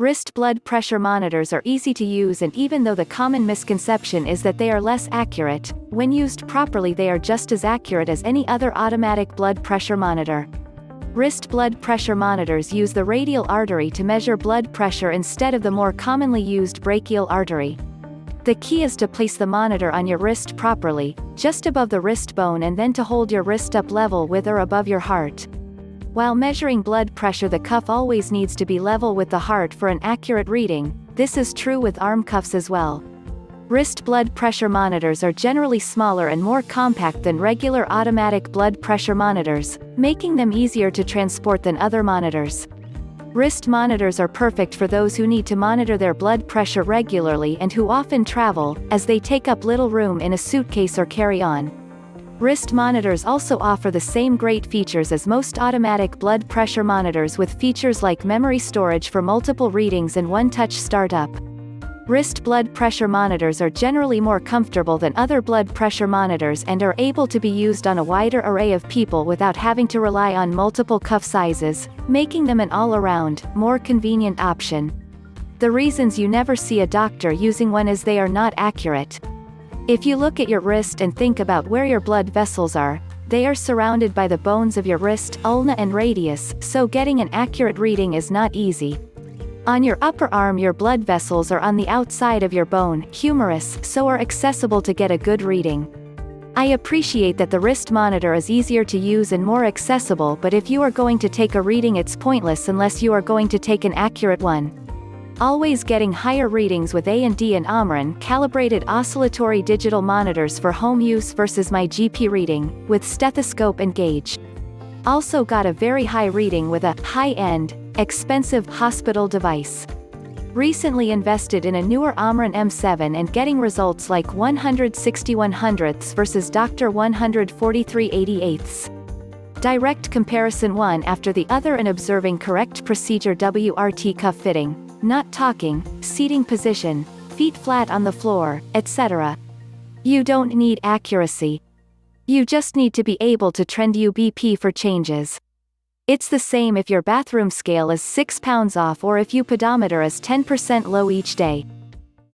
Wrist blood pressure monitors are easy to use, and even though the common misconception is that they are less accurate, when used properly they are just as accurate as any other automatic blood pressure monitor. Wrist blood pressure monitors use the radial artery to measure blood pressure instead of the more commonly used brachial artery. The key is to place the monitor on your wrist properly, just above the wrist bone, and then to hold your wrist up level with or above your heart. While measuring blood pressure, the cuff always needs to be level with the heart for an accurate reading. This is true with arm cuffs as well. Wrist blood pressure monitors are generally smaller and more compact than regular automatic blood pressure monitors, making them easier to transport than other monitors. Wrist monitors are perfect for those who need to monitor their blood pressure regularly and who often travel, as they take up little room in a suitcase or carry-on. Wrist monitors also offer the same great features as most automatic blood pressure monitors, with features like memory storage for multiple readings and one-touch startup. Wrist blood pressure monitors are generally more comfortable than other blood pressure monitors and are able to be used on a wider array of people without having to rely on multiple cuff sizes, making them an all-around, more convenient option. The reasons you never see a doctor using one is they are not accurate. If you look at your wrist and think about where your blood vessels are, they are surrounded by the bones of your wrist, ulna and radius, so getting an accurate reading is not easy. On your upper arm, your blood vessels are on the outside of your bone, humerus, so are accessible to get a good reading. I appreciate that the wrist monitor is easier to use and more accessible, but if you are going to take a reading, it's pointless unless you are going to take an accurate one. Always getting higher readings with A&D and Omron calibrated oscillatory digital monitors for home use versus my GP reading, with stethoscope and gauge. Also got a very high reading with a high-end, expensive hospital device. Recently invested in a newer Omron M7 and getting results like 161/100ths versus Dr. 143/88ths. Direct comparison one after the other and observing correct procedure, WRT cuff fitting, not talking, seating position, feet flat on the floor, etc. You don't need accuracy. You just need to be able to trend UBP for changes. It's the same if your bathroom scale is 6 pounds off or if your pedometer is 10% low each day.